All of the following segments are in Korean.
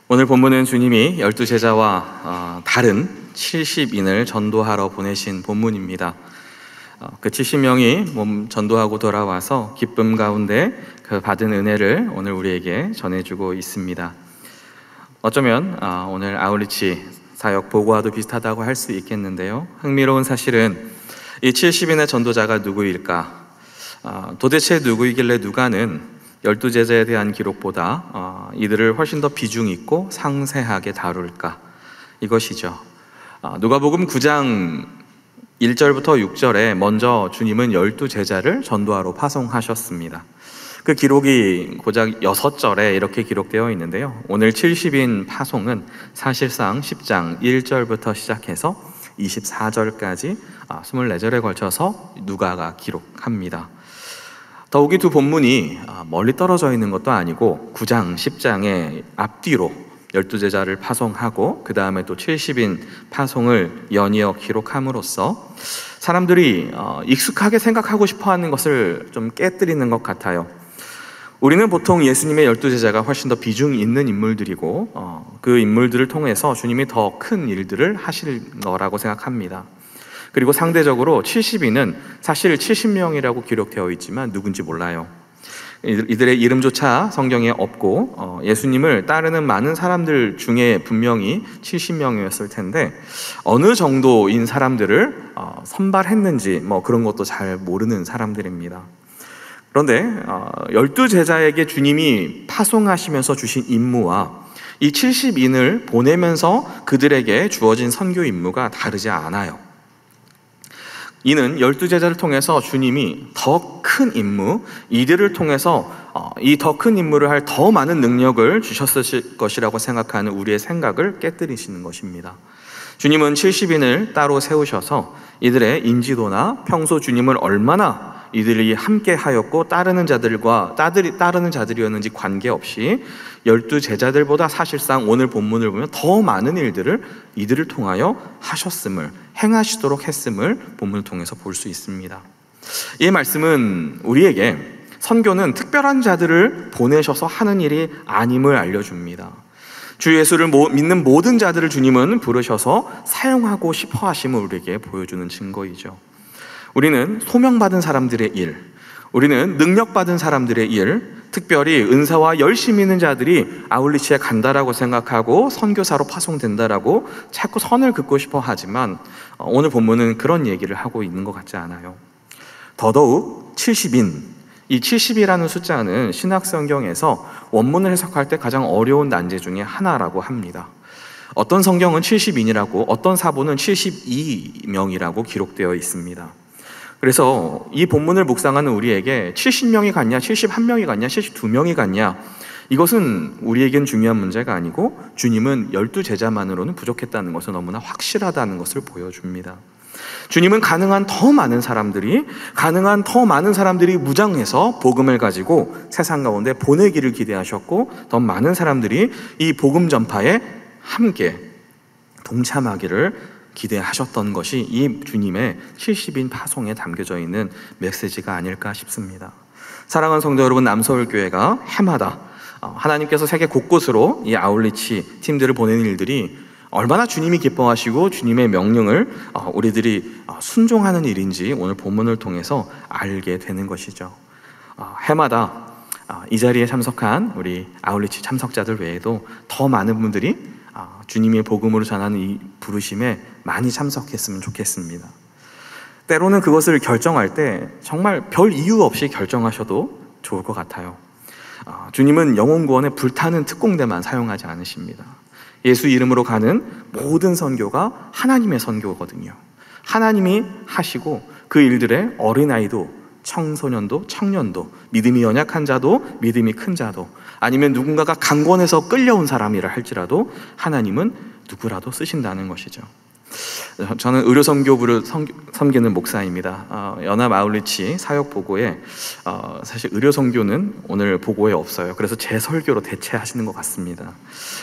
오늘 본문은 주님이 12제자와 다른 70인을 전도하러 보내신 본문입니다. 그 70명이 전도하고 돌아와서 기쁨 가운데 그 받은 은혜를 오늘 우리에게 전해주고 있습니다. 어쩌면 오늘 아울리치 사역 보고와도 비슷하다고 할 수 있겠는데요, 흥미로운 사실은 이 70인의 전도자가 누구일까? 도대체 누구이길래 누가는 12제자에 대한 기록보다 이들을 훨씬 더 비중 있고 상세하게 다룰까? 이것이죠. 누가복음 9장 1절부터 6절에 먼저 주님은 12제자를 전도하러 파송하셨습니다. 그 기록이 고작 6절에 이렇게 기록되어 있는데요, 오늘 70인 파송은 사실상 10장 1절부터 시작해서 24절까지 24절에 걸쳐서 누가가 기록합니다. 더욱이 두 본문이 멀리 떨어져 있는 것도 아니고 9장, 10장의 앞뒤로 12제자를 파송하고 그 다음에 또 70인 파송을 연이어 기록함으로써 사람들이 익숙하게 생각하고 싶어하는 것을 좀 깨뜨리는 것 같아요. 우리는 보통 예수님의 12제자가 훨씬 더 비중 있는 인물들이고 그 인물들을 통해서 주님이 더 큰 일들을 하실 거라고 생각합니다. 그리고 상대적으로 70인은 사실 70명이라고 기록되어 있지만 누군지 몰라요. 이들의 이름조차 성경에 없고 예수님을 따르는 많은 사람들 중에 분명히 70명이었을 텐데 어느 정도인 사람들을 선발했는지 그런 것도 잘 모르는 사람들입니다. 그런데 12제자에게 주님이 파송하시면서 주신 임무와 이 70인을 보내면서 그들에게 주어진 선교 임무가 다르지 않아요. 이는 12제자를 통해서 주님이 더 큰 임무, 이들을 통해서 이 더 큰 임무를 할 더 많은 능력을 주셨을 것이라고 생각하는 우리의 생각을 깨뜨리시는 것입니다. 주님은 70인을 따로 세우셔서 이들의 인지도나 평소 주님을 얼마나 이들이 함께 하였고 따르는 자들이었는지 관계없이 12제자들보다 사실상 오늘 본문을 보면 더 많은 일들을 이들을 통하여 하셨음을, 행하시도록 했음을 본문을 통해서 볼 수 있습니다. 이 말씀은 우리에게 선교는 특별한 자들을 보내셔서 하는 일이 아님을 알려줍니다. 주 예수를 믿는 모든 자들을 주님은 부르셔서 사용하고 싶어 하심을 우리에게 보여주는 증거이죠. 우리는 소명받은 사람들의 일, 우리는 능력받은 사람들의 일, 특별히 은사와 열심히 있는 자들이 아울리치에 간다라고 생각하고 선교사로 파송된다라고 자꾸 선을 긋고 싶어 하지만 오늘 본문은 그런 얘기를 하고 있는 것 같지 않아요. 더더욱 70인, 이 70이라는 숫자는 신약 성경에서 원문을 해석할 때 가장 어려운 난제 중에 하나라고 합니다. 어떤 성경은 70인이라고, 어떤 사본은 72명이라고 기록되어 있습니다. 그래서 이 본문을 묵상하는 우리에게 70명이 같냐, 71명이 같냐, 72명이 같냐, 이것은 우리에겐 중요한 문제가 아니고 주님은 12제자만으로는 부족했다는 것을 너무나 확실하다는 것을 보여줍니다. 주님은 가능한 더 많은 사람들이 무장해서 복음을 가지고 세상 가운데 보내기를 기대하셨고 더 많은 사람들이 이 복음 전파에 함께 동참하기를 기대하셨던 것이 이 주님의 70인 파송에 담겨져 있는 메시지가 아닐까 싶습니다. 사랑하는 성도 여러분, 남서울교회가 해마다 하나님께서 세계 곳곳으로 이 아울리치 팀들을 보내는 일들이 얼마나 주님이 기뻐하시고 주님의 명령을 우리들이 순종하는 일인지 오늘 본문을 통해서 알게 되는 것이죠. 해마다 이 자리에 참석한 우리 아울리치 참석자들 외에도 더 많은 분들이 주님의 복음으로 전하는 이 부르심에 많이 참석했으면 좋겠습니다. 때로는 그것을 결정할 때 정말 별 이유 없이 결정하셔도 좋을 것 같아요. 주님은 영혼 구원에 불타는 특공대만 사용하지 않으십니다. 예수 이름으로 가는 모든 선교가 하나님의 선교거든요. 하나님이 하시고 그 일들에 어린아이도, 청소년도, 청년도, 믿음이 연약한 자도, 믿음이 큰 자도, 아니면 누군가가 강권해서 끌려온 사람이라 할지라도 하나님은 누구라도 쓰신다는 것이죠. 저는 의료선교부를 섬기는 목사입니다. 연합 아울리치 사역 보고에 사실 의료선교는 오늘 보고에 없어요. 그래서 제 설교로 대체하시는 것 같습니다.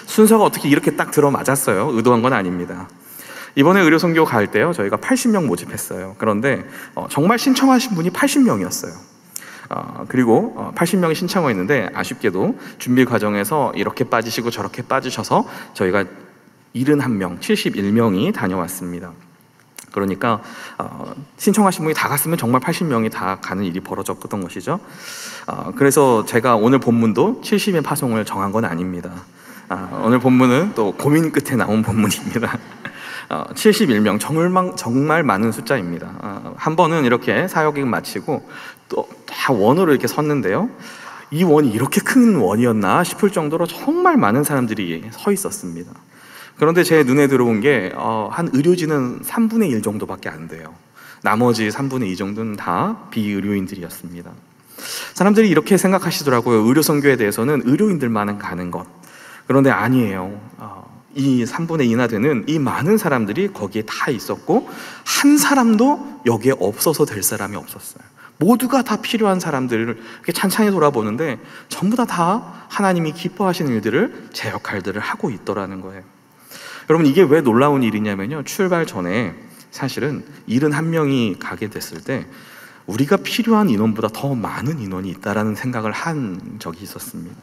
순서가 어떻게 이렇게 딱 들어맞았어요. 의도한 건 아닙니다. 이번에 의료선교 갈 때요, 저희가 80명 모집했어요. 그런데 정말 신청하신 분이 80명이었어요. 그리고 80명이 신청했는데 아쉽게도 준비 과정에서 이렇게 빠지시고 저렇게 빠지셔서 저희가 71명, 71명이 다녀왔습니다. 그러니까 신청하신 분이 다 갔으면 정말 80명이 다 가는 일이 벌어졌던 것이죠. 그래서 제가 오늘 본문도 70인 파송을 정한 건 아닙니다. 오늘 본문은 또 고민 끝에 나온 본문입니다. 71명, 정말 많은 숫자입니다. 한 번은 이렇게 사역을 마치고 또 다 원으로 이렇게 섰는데요, 이 원이 이렇게 큰 원이었나 싶을 정도로 정말 많은 사람들이 서 있었습니다. 그런데 제 눈에 들어온 게 한 의료진은 3분의 1 정도밖에 안 돼요. 나머지 3분의 2 정도는 다 비의료인들이었습니다. 사람들이 이렇게 생각하시더라고요. 의료 선교에 대해서는 의료인들만 가는 것. 그런데 아니에요. 이 3분의 2나 되는 이 많은 사람들이 거기에 다 있었고, 한 사람도 여기에 없어서 될 사람이 없었어요. 모두가 다 필요한 사람들을 이렇게 찬찬히 돌아보는데 전부 다 하나님이 기뻐하시는 일들을, 제 역할들을 하고 있더라는 거예요. 여러분, 이게 왜 놀라운 일이냐면요, 출발 전에 사실은 71명이 가게 됐을 때 우리가 필요한 인원보다 더 많은 인원이 있다라는 생각을 한 적이 있었습니다.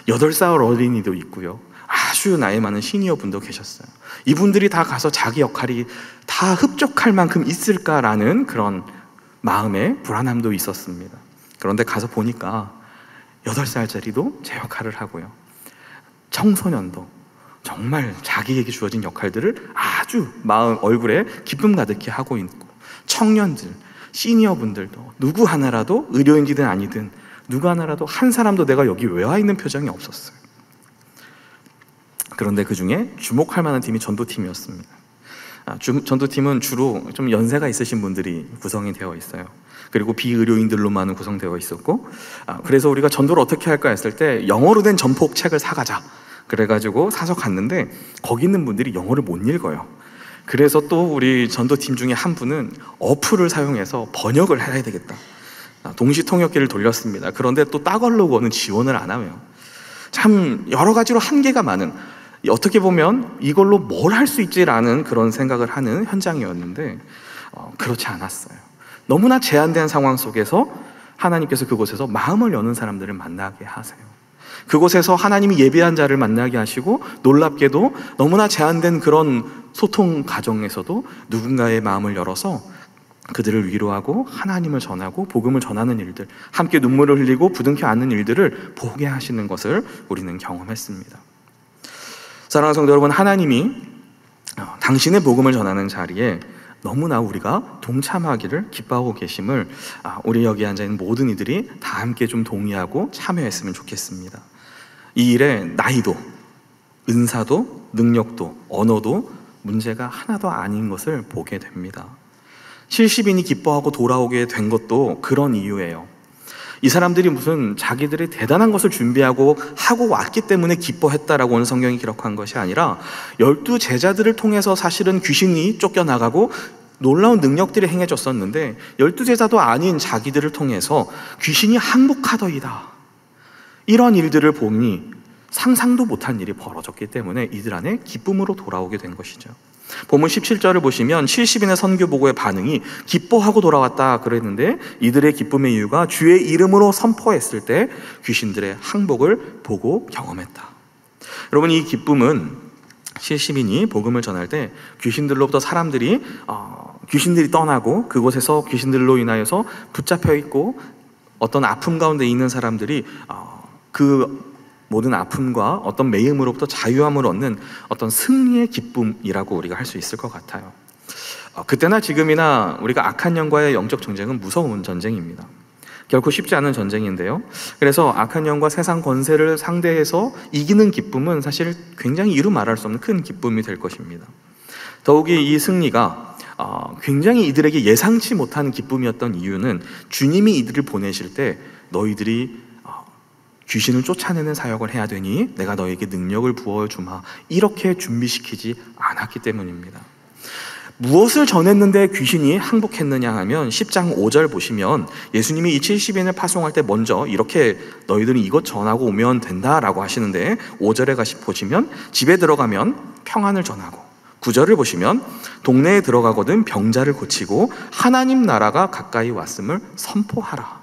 8살 어린이도 있고요, 아주 나이 많은 시니어 분도 계셨어요. 이분들이 다 가서 자기 역할이 다 흡족할 만큼 있을까라는 그런 마음의 불안함도 있었습니다. 그런데 가서 보니까 8살짜리도 제 역할을 하고요, 청소년도 정말 자기에게 주어진 역할들을 아주 마음, 얼굴에 기쁨 가득히 하고 있고, 청년들, 시니어 분들도 누구 하나라도, 의료인이든 아니든 누구 하나라도, 한 사람도 내가 여기 왜 와 있는 표정이 없었어요. 그런데 그 중에 주목할 만한 팀이 전도팀이었습니다. 전도팀은 주로 좀 연세가 있으신 분들이 구성이 되어 있어요. 그리고 비의료인들로만 구성되어 있었고, 그래서 우리가 전도를 어떻게 할까 했을 때 영어로 된 전폭 책을 사가자 그래가지고 사서 갔는데 거기 있는 분들이 영어를 못 읽어요. 그래서 또 우리 전도팀 중에 한 분은 어플을 사용해서 번역을 해야 되겠다, 동시 통역기를 돌렸습니다. 그런데 또 따갈로그어는 지원을 안 하며 참 여러 가지로 한계가 많은, 어떻게 보면 이걸로 뭘 할 수 있지라는 그런 생각을 하는 현장이었는데 그렇지 않았어요. 너무나 제한된 상황 속에서 하나님께서 그곳에서 마음을 여는 사람들을 만나게 하세요. 그곳에서 하나님이 예비한 자를 만나게 하시고, 놀랍게도 너무나 제한된 그런 소통 과정에서도 누군가의 마음을 열어서 그들을 위로하고 하나님을 전하고 복음을 전하는 일들, 함께 눈물을 흘리고 부둥켜 안는 일들을 보게 하시는 것을 우리는 경험했습니다. 사랑하는 성도 여러분, 하나님이 당신의 복음을 전하는 자리에 너무나 우리가 동참하기를 기뻐하고 계심을 우리 여기 앉아있는 모든 이들이 다 함께 좀 동의하고 참여했으면 좋겠습니다. 이 일에 나이도, 은사도, 능력도, 언어도 문제가 하나도 아닌 것을 보게 됩니다. 70인이 기뻐하고 돌아오게 된 것도 그런 이유예요. 이 사람들이 무슨 자기들이 대단한 것을 준비하고 하고 왔기 때문에 기뻐했다라고 오늘 성경이 기록한 것이 아니라 12 제자들을 통해서 사실은 귀신이 쫓겨나가고 놀라운 능력들이 행해졌었는데 12 제자도 아닌 자기들을 통해서 귀신이 항복하더이다, 이런 일들을 보니 상상도 못한 일이 벌어졌기 때문에 이들 안에 기쁨으로 돌아오게 된 것이죠. 본문 17절을 보시면 70인의 선교 보고의 반응이 기뻐하고 돌아왔다 그랬는데, 이들의 기쁨의 이유가 주의 이름으로 선포했을 때 귀신들의 항복을 보고 경험했다. 여러분, 이 기쁨은 70인이 복음을 전할 때 귀신들로부터 귀신들이 떠나고 그곳에서 귀신들로 인하여서 붙잡혀 있고 어떤 아픔 가운데 있는 사람들이 그 모든 아픔과 어떤 매임으로부터 자유함을 얻는 어떤 승리의 기쁨이라고 우리가 할 수 있을 것 같아요. 그때나 지금이나 우리가 악한 영과의 영적 전쟁은 무서운 전쟁입니다. 결코 쉽지 않은 전쟁인데요, 그래서 악한 영과 세상 권세를 상대해서 이기는 기쁨은 사실 굉장히 이루 말할 수 없는 큰 기쁨이 될 것입니다. 더욱이 이 승리가 굉장히 이들에게 예상치 못한 기쁨이었던 이유는 주님이 이들을 보내실 때 너희들이 귀신을 쫓아내는 사역을 해야 되니 내가 너에게 능력을 부어주마, 이렇게 준비시키지 않았기 때문입니다. 무엇을 전했는데 귀신이 항복했느냐 하면 10장 5절 보시면 예수님이 이 70인을 파송할 때 먼저 이렇게 너희들은 이것 전하고 오면 된다라고 하시는데, 5절에 보시면 집에 들어가면 평안을 전하고, 9절을 보시면 동네에 들어가거든 병자를 고치고 하나님 나라가 가까이 왔음을 선포하라.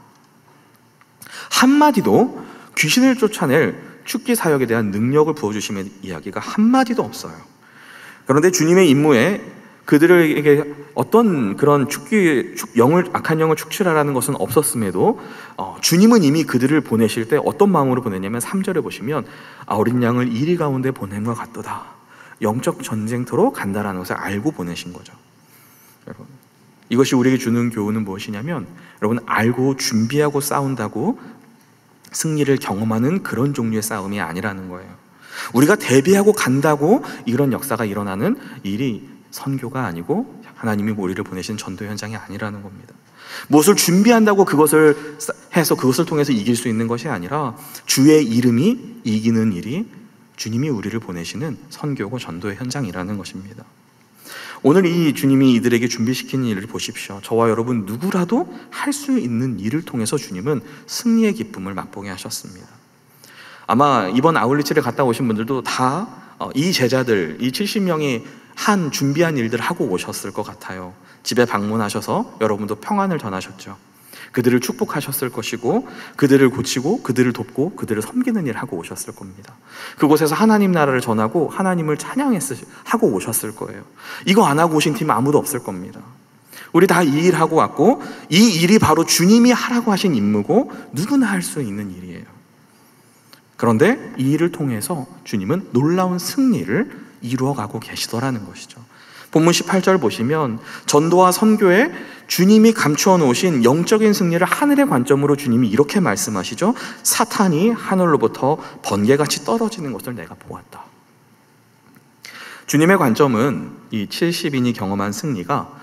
한마디도 귀신을 쫓아낼 축기 사역에 대한 능력을 부어주심의 이야기가 한마디도 없어요. 그런데 주님의 임무에 그들에게 어떤 그런 악한 영을 축출하라는 것은 없었음에도 주님은 이미 그들을 보내실 때 어떤 마음으로 보내냐면 3절에 보시면 어린 양을 이리 가운데 보낸 것 같도다. 영적 전쟁터로 간다라는 것을 알고 보내신 거죠. 여러분, 이것이 우리에게 주는 교훈은 무엇이냐면, 여러분, 알고 준비하고 싸운다고 승리를 경험하는 그런 종류의 싸움이 아니라는 거예요. 우리가 대비하고 간다고 이런 역사가 일어나는 일이 선교가 아니고 하나님이 우리를 보내신 전도 현장이 아니라는 겁니다. 무엇을 준비한다고 그것을 해서 그것을 통해서 이길 수 있는 것이 아니라 주의 이름이 이기는 일이 주님이 우리를 보내시는 선교고 전도의 현장이라는 것입니다. 오늘 이 주님이 이들에게 준비시키는 일을 보십시오. 저와 여러분 누구라도 할 수 있는 일을 통해서 주님은 승리의 기쁨을 맛보게 하셨습니다. 아마 이번 아울리치를 갔다 오신 분들도 다 이 제자들, 이 70명이 한 준비한 일들을 하고 오셨을 것 같아요. 집에 방문하셔서 여러분도 평안을 전하셨죠. 그들을 축복하셨을 것이고, 그들을 고치고 그들을 돕고 그들을 섬기는 일을 하고 오셨을 겁니다. 그곳에서 하나님 나라를 전하고 하나님을 찬양하고 오셨을 거예요. 이거 안 하고 오신 팀 아무도 없을 겁니다. 우리 다 이 일하고 왔고, 이 일이 바로 주님이 하라고 하신 임무고 누구나 할 수 있는 일이에요. 그런데 이 일을 통해서 주님은 놀라운 승리를 이루어가고 계시더라는 것이죠. 본문 18절 보시면 전도와 선교에 주님이 감추어 놓으신 영적인 승리를 하늘의 관점으로 주님이 이렇게 말씀하시죠. 사탄이 하늘로부터 번개같이 떨어지는 것을 내가 보았다. 주님의 관점은 이 70인이 경험한 승리가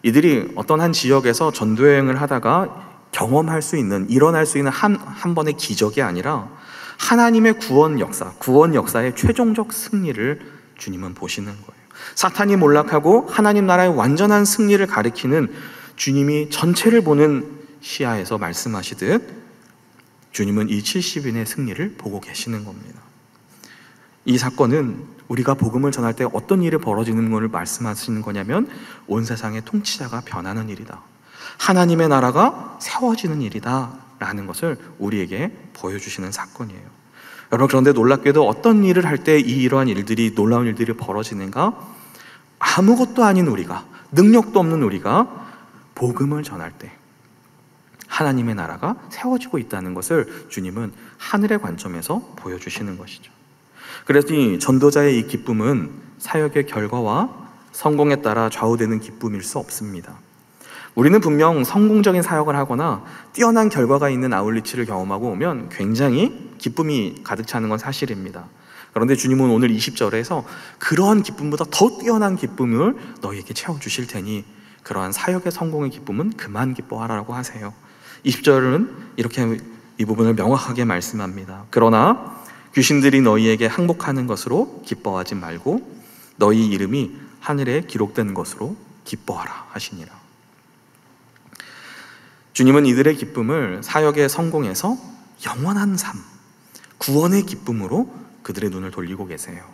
이들이 어떤 한 지역에서 전도여행을 하다가 경험할 수 있는, 일어날 수 있는 한 번의 기적이 아니라 하나님의 구원 역사의 최종적 승리를 주님은 보시는 거예요. 사탄이 몰락하고 하나님 나라의 완전한 승리를 가리키는 주님이 전체를 보는 시야에서 말씀하시듯 주님은 이 70인의 승리를 보고 계시는 겁니다. 이 사건은 우리가 복음을 전할 때 어떤 일이 벌어지는 것을 말씀하시는 거냐면, 온 세상의 통치자가 변하는 일이다, 하나님의 나라가 세워지는 일이다 라는 것을 우리에게 보여주시는 사건이에요. 여러분, 그런데 놀랍게도 어떤 일을 할 때 이러한 일들이, 놀라운 일들이 벌어지는가? 아무것도 아닌 우리가, 능력도 없는 우리가 복음을 전할 때 하나님의 나라가 세워지고 있다는 것을 주님은 하늘의 관점에서 보여주시는 것이죠. 그래서 이 전도자의 이 기쁨은 사역의 결과와 성공에 따라 좌우되는 기쁨일 수 없습니다. 우리는 분명 성공적인 사역을 하거나 뛰어난 결과가 있는 아울리치를 경험하고 오면 굉장히 기쁨이 가득 차는 건 사실입니다. 그런데 주님은 오늘 20절에서 그러한 기쁨보다 더 뛰어난 기쁨을 너희에게 채워주실 테니 그러한 사역의 성공의 기쁨은 그만 기뻐하라고 하세요. 20절은 이렇게 이 부분을 명확하게 말씀합니다. 그러나 귀신들이 너희에게 항복하는 것으로 기뻐하지 말고 너희 이름이 하늘에 기록된 것으로 기뻐하라 하시니라. 주님은 이들의 기쁨을 사역의 성공에서 영원한 삶, 구원의 기쁨으로 그들의 눈을 돌리고 계세요.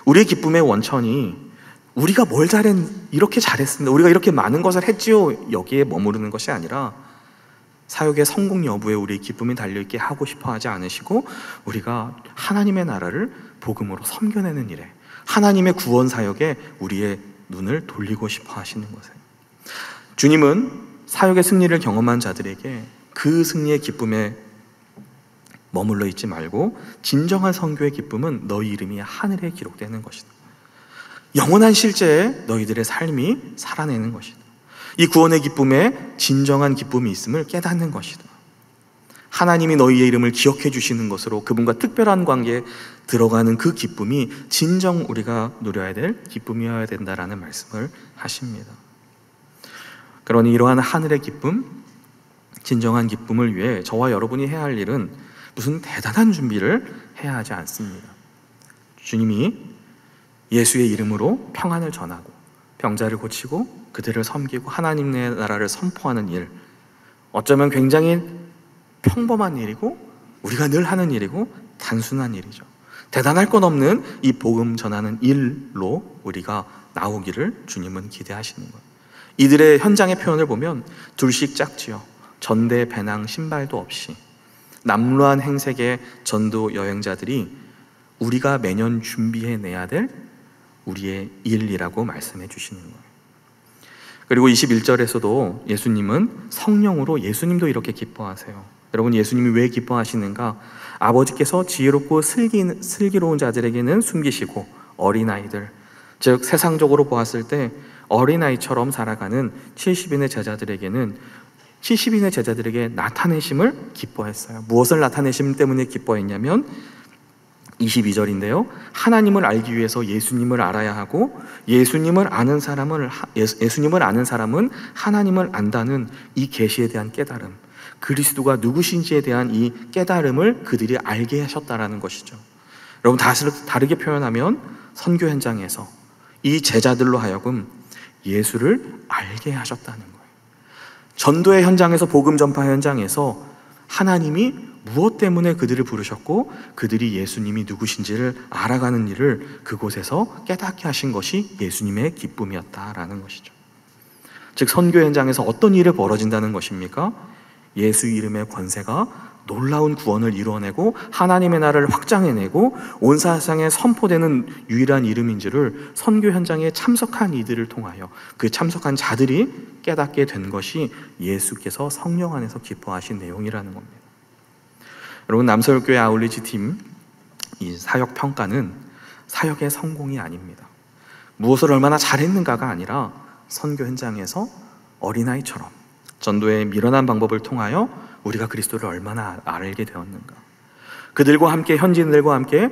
우리의 기쁨의 원천이 우리가 이렇게 잘했습니다, 우리가 이렇게 많은 것을 했지요, 여기에 머무르는 것이 아니라 사역의 성공 여부에 우리의 기쁨이 달려있게 하고 싶어 하지 않으시고, 우리가 하나님의 나라를 복음으로 섬겨내는 일에, 하나님의 구원 사역에 우리의 눈을 돌리고 싶어 하시는 것이에요. 주님은 사역의 승리를 경험한 자들에게 그 승리의 기쁨에 머물러 있지 말고, 진정한 선교의 기쁨은 너희 이름이 하늘에 기록되는 것이다, 영원한 실제에 너희들의 삶이 살아내는 것이다, 이 구원의 기쁨에 진정한 기쁨이 있음을 깨닫는 것이다, 하나님이 너희의 이름을 기억해 주시는 것으로 그분과 특별한 관계에 들어가는 그 기쁨이 진정 우리가 누려야 될 기쁨이어야 된다라는 말씀을 하십니다. 그러니 이러한 하늘의 기쁨, 진정한 기쁨을 위해 저와 여러분이 해야 할 일은 무슨 대단한 준비를 해야 하지 않습니다. 주님이 예수의 이름으로 평안을 전하고 병자를 고치고 그들을 섬기고 하나님의 나라를 선포하는 일, 어쩌면 굉장히 평범한 일이고 우리가 늘 하는 일이고 단순한 일이죠. 대단할 것 없는 이 복음 전하는 일로 우리가 나오기를 주님은 기대하시는 거예요. 이들의 현장의 표현을 보면 둘씩 짝지요. 전대 배낭 신발도 없이 남루한 행색의 전도 여행자들이 우리가 매년 준비해내야 될 우리의 일이라고 말씀해 주시는 거예요. 그리고 21절에서도 예수님은 성령으로 예수님도 이렇게 기뻐하세요. 여러분, 예수님이 왜 기뻐하시는가? 아버지께서 지혜롭고 슬기로운 자들에게는 숨기시고 어린아이들, 즉 세상적으로 보았을 때 어린아이처럼 살아가는 70인의 제자들에게 나타내심을 기뻐했어요. 무엇을 나타내심 때문에 기뻐했냐면 22절인데요. 하나님을 알기 위해서 예수님을 알아야 하고 예수님을 아는 사람은 하나님을 안다는 이 계시에 대한 깨달음, 그리스도가 누구신지에 대한 이 깨달음을 그들이 알게 하셨다라는 것이죠. 여러분, 다르게 표현하면 선교 현장에서 이 제자들로 하여금 예수를 알게 하셨다는 거예요. 전도의 현장에서, 복음 전파 현장에서 하나님이 무엇 때문에 그들을 부르셨고 그들이 예수님이 누구신지를 알아가는 일을 그곳에서 깨닫게 하신 것이 예수님의 기쁨이었다라는 것이죠. 즉, 선교 현장에서 어떤 일이 벌어진다는 것입니까? 예수 이름의 권세가 놀라운 구원을 이루어내고 하나님의 나라를 확장해내고 온 세상에 선포되는 유일한 이름인지를 선교 현장에 참석한 이들을 통하여 그 참석한 자들이 깨닫게 된 것이 예수께서 성령 안에서 기뻐하신 내용이라는 겁니다. 여러분, 남서울교회 아울리지 팀 이 사역 평가는 사역의 성공이 아닙니다. 무엇을 얼마나 잘했는가가 아니라 선교 현장에서 어린아이처럼 전도의 미련한 방법을 통하여 우리가 그리스도를 얼마나 알게 되었는가, 그들과 함께, 현지인들과 함께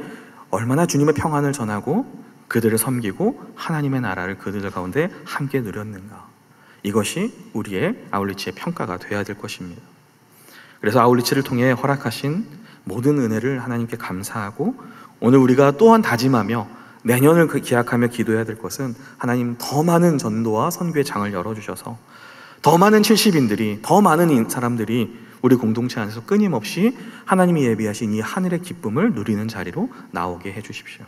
얼마나 주님의 평안을 전하고 그들을 섬기고 하나님의 나라를 그들 가운데 함께 누렸는가, 이것이 우리의 아울리치의 평가가 되어야 될 것입니다. 그래서 아울리치를 통해 허락하신 모든 은혜를 하나님께 감사하고, 오늘 우리가 또한 다짐하며 내년을 기약하며 기도해야 될 것은, 하나님 더 많은 전도와 선교의 장을 열어주셔서 더 많은 70인들이, 더 많은 사람들이 우리 공동체 안에서 끊임없이 하나님이 예비하신 이 하늘의 기쁨을 누리는 자리로 나오게 해주십시오.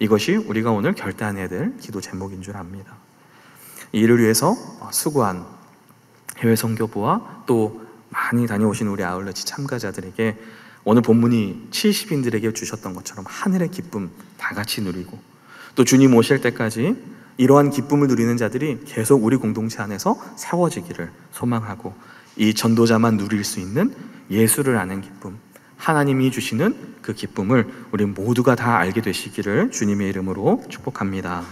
이것이 우리가 오늘 결단해야 될 기도 제목인 줄 압니다. 이 일을 위해서 수고한 해외 선교부와 또 많이 다녀오신 우리 아울렛이 참가자들에게 오늘 본문이 70인들에게 주셨던 것처럼 하늘의 기쁨 다 같이 누리고, 또 주님 오실 때까지 이러한 기쁨을 누리는 자들이 계속 우리 공동체 안에서 세워지기를 소망하고, 이 전도자만 누릴 수 있는 예수를 아는 기쁨, 하나님이 주시는 그 기쁨을 우리 모두가 다 알게 되시기를 주님의 이름으로 축복합니다.